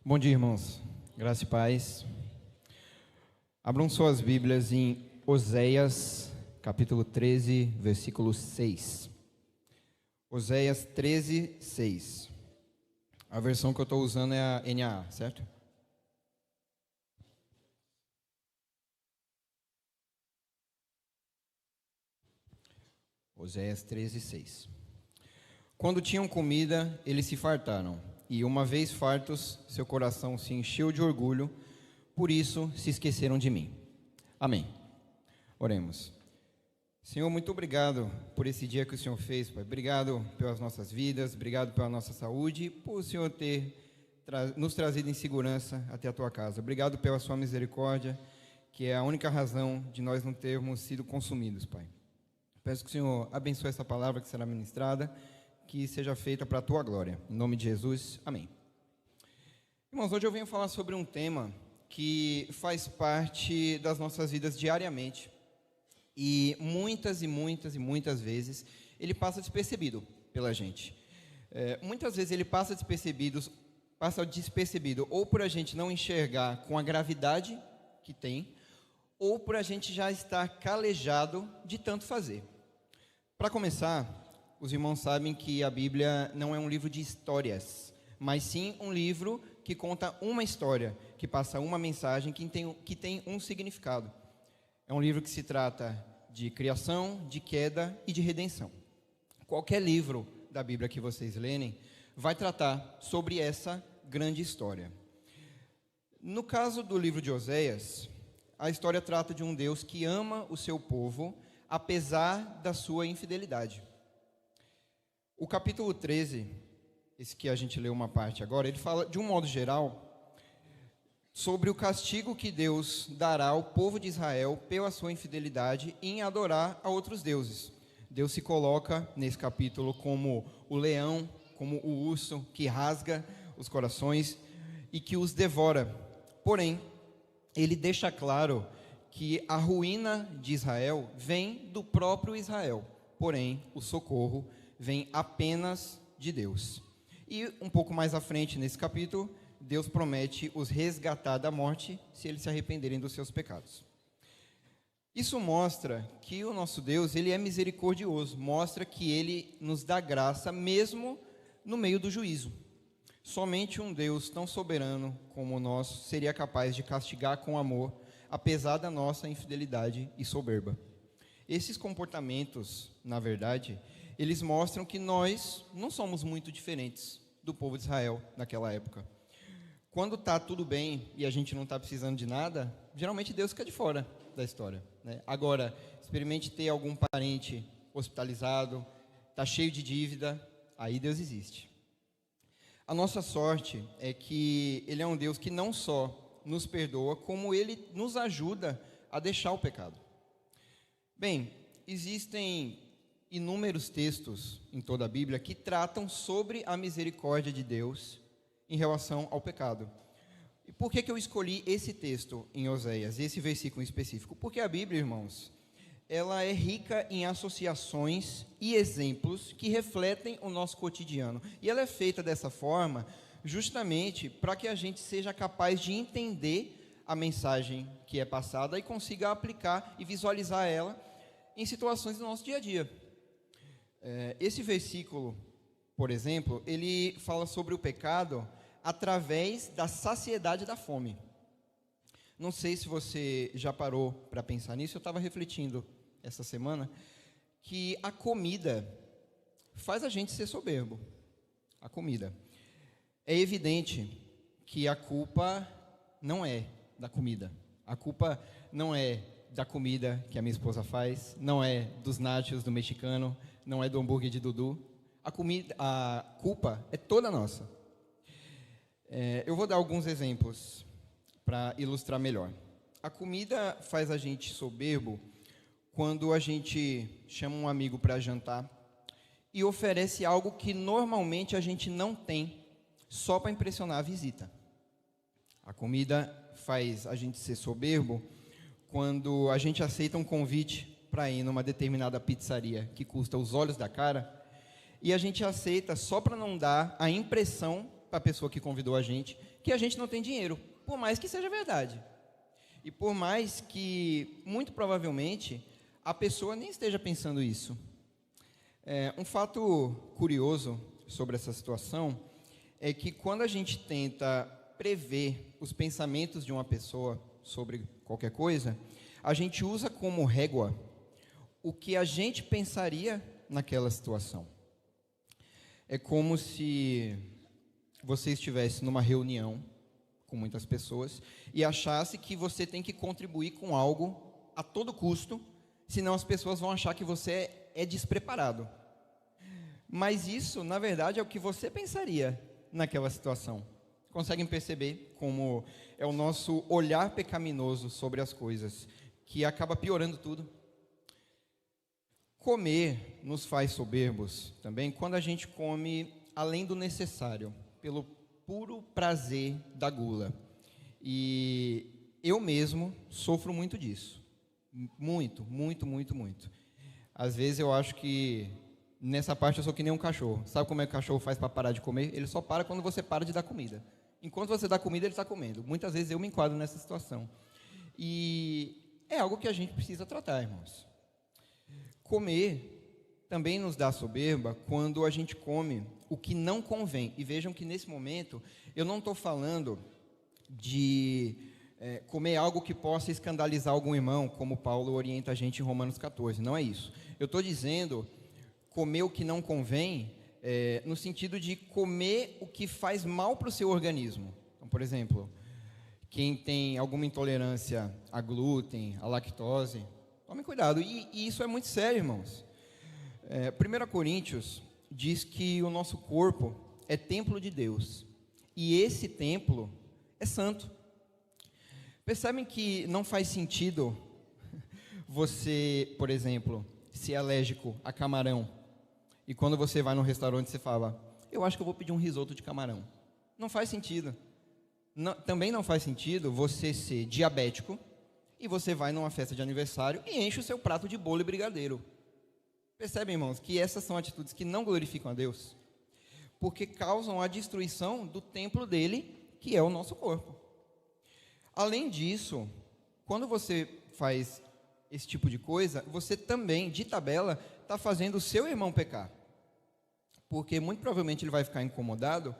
Bom dia, irmãos. Graça e paz. Abram suas Bíblias em Oséias, capítulo 13, versículo 6. Oséias 13, 6. A versão que eu estou usando é a NAA, certo? Oséias 13, 6. Quando tinham comida, eles se fartaram, e uma vez fartos, seu coração se encheu de orgulho, por isso se esqueceram de mim. Amém. Oremos. Senhor, muito obrigado por esse dia que o Senhor fez, Pai. Obrigado pelas nossas vidas, obrigado pela nossa saúde, por o Senhor ter nos trazido em segurança até a Tua casa. Obrigado pela Sua misericórdia, que é a única razão de nós não termos sido consumidos, Pai. Peço que o Senhor abençoe essa palavra que será ministrada, que seja feita para a Tua glória. Em nome de Jesus, amém. Irmãos, hoje eu venho falar sobre um tema que faz parte das nossas vidas diariamente. E muitas vezes ele passa despercebido pela gente. Muitas vezes ele passa despercebido ou por a gente não enxergar com a gravidade que tem, ou por a gente já estar calejado de tanto fazer. Para começar, os irmãos sabem que a Bíblia não é um livro de histórias, mas sim um livro que conta uma história, que passa uma mensagem, que tem um significado. É um livro que se trata de criação, de queda e de redenção. Qualquer livro da Bíblia que vocês lerem vai tratar sobre essa grande história. No caso do livro de Oséias, a história trata de um Deus que ama o seu povo, apesar da sua infidelidade. O capítulo 13, esse que a gente leu uma parte agora, ele fala, de um modo geral, sobre o castigo que Deus dará ao povo de Israel pela sua infidelidade em adorar a outros deuses. Deus se coloca nesse capítulo como o leão, como o urso que rasga os corações e que os devora. Porém, ele deixa claro que a ruína de Israel vem do próprio Israel. Porém, o socorro vem apenas de Deus. E um pouco mais à frente nesse capítulo, Deus promete os resgatar da morte se eles se arrependerem dos seus pecados. Isso mostra que o nosso Deus, ele é misericordioso, mostra que ele nos dá graça mesmo no meio do juízo. Somente um Deus tão soberano como o nosso seria capaz de castigar com amor, apesar da nossa infidelidade e soberba. Esses comportamentos, na verdade, eles mostram que nós não somos muito diferentes do povo de Israel naquela época. Quando está tudo bem e a gente não está precisando de nada, geralmente Deus fica de fora da história, né? Agora, experimente ter algum parente hospitalizado, está cheio de dívida, aí Deus existe. A nossa sorte é que Ele é um Deus que não só nos perdoa, como Ele nos ajuda a deixar o pecado. Bem, existem inúmeros textos em toda a Bíblia que tratam sobre a misericórdia de Deus em relação ao pecado. E por que eu escolhi esse texto em Oséias, esse versículo em específico? Porque a Bíblia, irmãos, ela é rica em associações e exemplos que refletem o nosso cotidiano. E ela é feita dessa forma justamente para que a gente seja capaz de entender a mensagem que é passada e consiga aplicar e visualizar ela em situações do nosso dia a dia. Esse versículo, por exemplo, ele fala sobre o pecado através da saciedade da fome. Não sei se você já parou para pensar nisso, eu estava refletindo essa semana que a comida faz a gente ser soberbo. A comida. É evidente que a culpa não é da comida. A culpa não é da comida que a minha esposa faz, não é dos nachos do mexicano, não é do hambúrguer de Dudu. A culpa é toda nossa. Eu vou dar alguns exemplos para ilustrar melhor. A comida faz a gente soberbo quando a gente chama um amigo para jantar e oferece algo que normalmente a gente não tem, só para impressionar a visita. A comida faz a gente ser soberbo quando a gente aceita um convite para ir numa determinada pizzaria que custa os olhos da cara, e a gente aceita só para não dar a impressão para a pessoa que convidou a gente que a gente não tem dinheiro, por mais que seja verdade. E por mais que, muito provavelmente, a pessoa nem esteja pensando isso. Um fato curioso sobre essa situação é que quando a gente tenta prever os pensamentos de uma pessoa sobre qualquer coisa, a gente usa como régua o que a gente pensaria naquela situação. É como se você estivesse numa reunião com muitas pessoas e achasse que você tem que contribuir com algo a todo custo, senão as pessoas vão achar que você é despreparado. Mas isso, na verdade, é o que você pensaria naquela situação. Conseguem perceber como é o nosso olhar pecaminoso sobre as coisas que acaba piorando tudo? Comer nos faz soberbos também quando a gente come além do necessário, pelo puro prazer da gula. E eu mesmo sofro muito disso. Muito, muito, muito, muito. Às vezes eu acho que nessa parte eu sou que nem um cachorro. Sabe como é que o cachorro faz para parar de comer? Ele só para quando você para de dar comida. Enquanto você dá comida, ele está comendo. Muitas vezes eu me enquadro nessa situação. E é algo que a gente precisa tratar, irmãos. Comer também nos dá soberba quando a gente come o que não convém. E vejam que nesse momento eu não estou falando de comer algo que possa escandalizar algum irmão, como Paulo orienta a gente em Romanos 14. Não é isso. Eu estou dizendo comer o que não convém, no sentido de comer o que faz mal para o seu organismo. Então, por exemplo, quem tem alguma intolerância a glúten, a lactose, tome cuidado. E isso é muito sério, irmãos. 1 Coríntios diz que o nosso corpo é templo de Deus. E esse templo é santo. Percebem que não faz sentido você, por exemplo, ser alérgico a camarão. E quando você vai num restaurante, você fala, eu acho que eu vou pedir um risoto de camarão. Não faz sentido. Também não faz sentido você ser diabético e você vai numa festa de aniversário e enche o seu prato de bolo e brigadeiro. Percebem, irmãos, que essas são atitudes que não glorificam a Deus, porque causam a destruição do templo dele, que é o nosso corpo. Além disso, quando você faz esse tipo de coisa, você também, de tabela, está fazendo o seu irmão pecar. Porque muito provavelmente ele vai ficar incomodado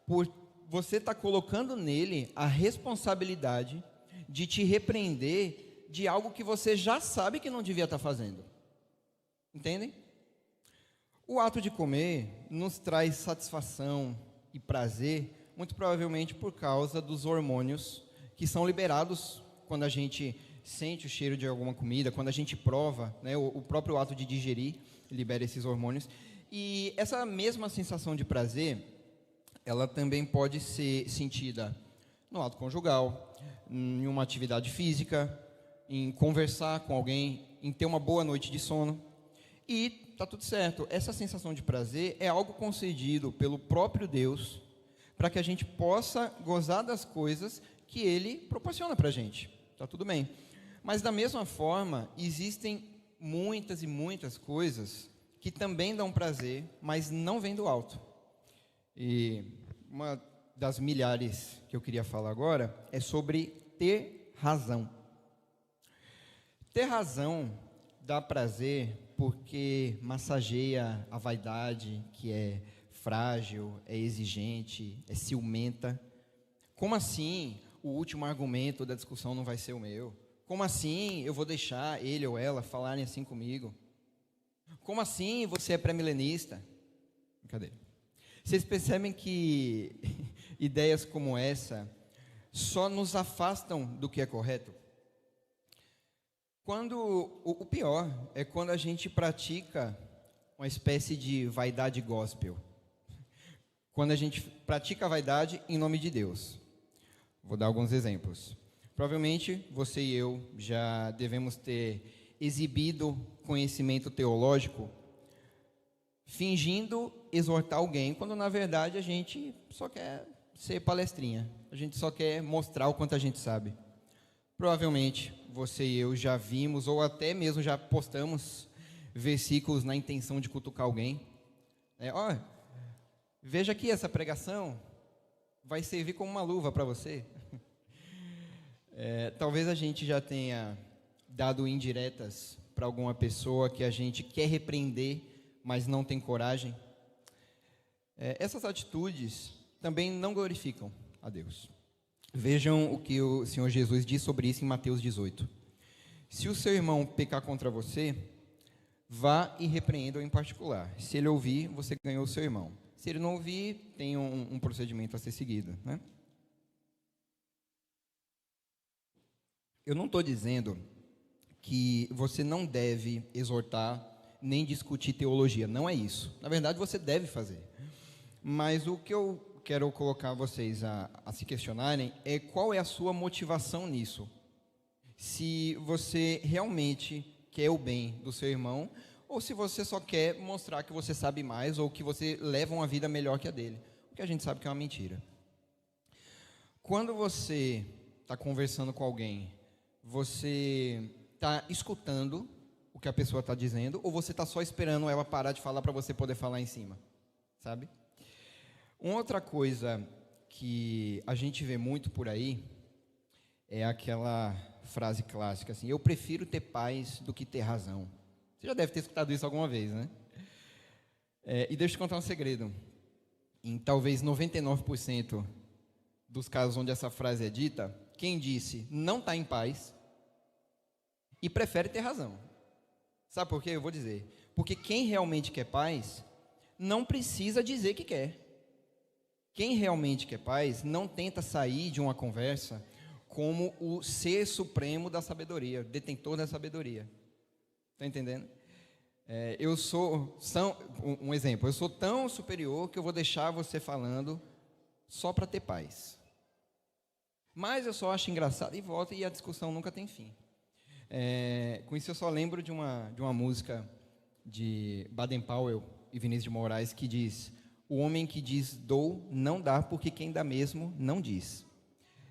por você estar colocando nele a responsabilidade de te repreender de algo que você já sabe que não devia estar fazendo. Entendem? O ato de comer nos traz satisfação e prazer, muito provavelmente por causa dos hormônios que são liberados quando a gente sente o cheiro de alguma comida, quando a gente prova, né, o próprio ato de digerir libera esses hormônios. E essa mesma sensação de prazer, ela também pode ser sentida no ato conjugal, em uma atividade física, em conversar com alguém, em ter uma boa noite de sono. E está tudo certo. Essa sensação de prazer é algo concedido pelo próprio Deus para que a gente possa gozar das coisas que Ele proporciona para a gente. Está tudo bem. Mas da mesma forma, existem muitas e muitas coisas que também dão prazer, mas não vêm do alto. E uma das milhares que eu queria falar agora é sobre ter razão. Ter razão dá prazer porque massageia a vaidade, que é frágil, é exigente, é ciumenta. Como assim o último argumento da discussão não vai ser o meu? Como assim eu vou deixar ele ou ela falarem assim comigo? Como assim você é pré-milenista? Brincadeira. Vocês percebem que ideias como essa só nos afastam do que é correto? O pior é quando a gente pratica uma espécie de vaidade gospel. Quando a gente pratica a vaidade em nome de Deus. Vou dar alguns exemplos. Provavelmente você e eu já devemos ter exibido conhecimento teológico fingindo exortar alguém, quando na verdade a gente só quer ser palestrinha. A gente só quer mostrar o quanto a gente sabe. Provavelmente você e eu já vimos ou até mesmo já postamos versículos na intenção de cutucar alguém. Veja aqui essa pregação. vai servir como uma luva para você. Talvez a gente já tenha dado indiretas para alguma pessoa que a gente quer repreender, mas não tem coragem. Essas atitudes também não glorificam a Deus. Vejam o que o Senhor Jesus diz sobre isso em Mateus 18. Se o seu irmão pecar contra você, vá e repreenda-o em particular. Se ele ouvir, você ganhou o seu irmão. Se ele não ouvir, tem um procedimento a ser seguido, né? Eu não estou dizendo que você não deve exortar nem discutir teologia. Não é isso. Na verdade, você deve fazer. Mas o que eu quero colocar vocês a se questionarem é qual é a sua motivação nisso. Se você realmente quer o bem do seu irmão, ou se você só quer mostrar que você sabe mais, ou que você leva uma vida melhor que a dele. O que a gente sabe que é uma mentira. Quando você está conversando com alguém, você está escutando o que a pessoa está dizendo, ou você está só esperando ela parar de falar para você poder falar em cima, sabe? Uma outra coisa que a gente vê muito por aí é aquela frase clássica assim: eu prefiro ter paz do que ter razão. Você já deve ter escutado isso alguma vez, né? E deixa eu te contar um segredo. Em talvez 99% dos casos onde essa frase é dita, quem disse não está em paz e prefere ter razão. Sabe por quê? Eu vou dizer. Porque quem realmente quer paz não precisa dizer que quer. Quem realmente quer paz não tenta sair de uma conversa como o ser supremo da sabedoria, detentor da sabedoria. Está entendendo? Um exemplo, eu sou tão superior que eu vou deixar você falando só para ter paz. Mas eu só acho engraçado e volta e a discussão nunca tem fim. Com isso eu só lembro de uma música de Baden-Powell e Vinícius de Moraes que diz: o homem que diz dou, não dá, porque quem dá mesmo não diz.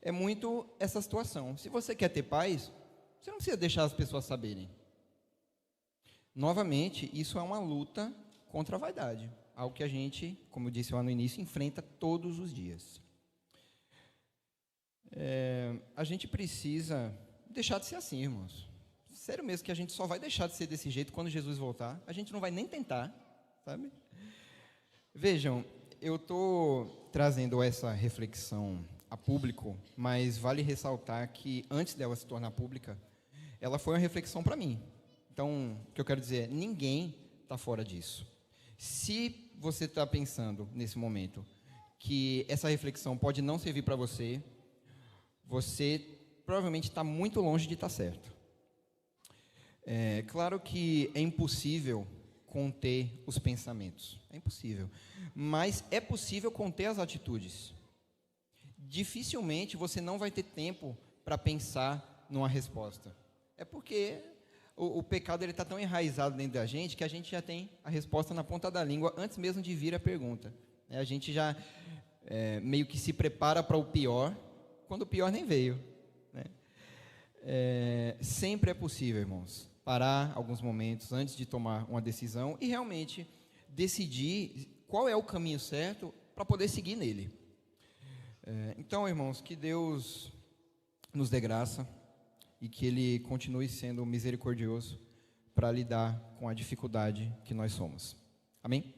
É muito essa situação. Se você quer ter paz, você não precisa deixar as pessoas saberem. Novamente, isso é uma luta contra a vaidade, algo que a gente, como eu disse lá no início, enfrenta todos os dias. A gente precisa deixar de ser assim, irmãos. Sério mesmo que a gente só vai deixar de ser desse jeito quando Jesus voltar. A gente não vai nem tentar, sabe? Vejam, eu estou trazendo essa reflexão a público, mas vale ressaltar que antes dela se tornar pública, ela foi uma reflexão para mim. Então, o que eu quero dizer é, ninguém está fora disso. Se você está pensando, nesse momento, que essa reflexão pode não servir para você, você provavelmente está muito longe de estar certo. Claro que é impossível conter os pensamentos. É impossível. Mas é possível conter as atitudes. Dificilmente você não vai ter tempo para pensar numa resposta. É porque o pecado está tão enraizado dentro da gente que a gente já tem a resposta na ponta da língua antes mesmo de vir a pergunta. A gente já meio que se prepara para o pior, quando o pior nem veio. Sempre é possível, irmãos, parar alguns momentos antes de tomar uma decisão e realmente decidir qual é o caminho certo para poder seguir nele. Então, irmãos, que Deus nos dê graça e que Ele continue sendo misericordioso para lidar com a dificuldade que nós somos. Amém?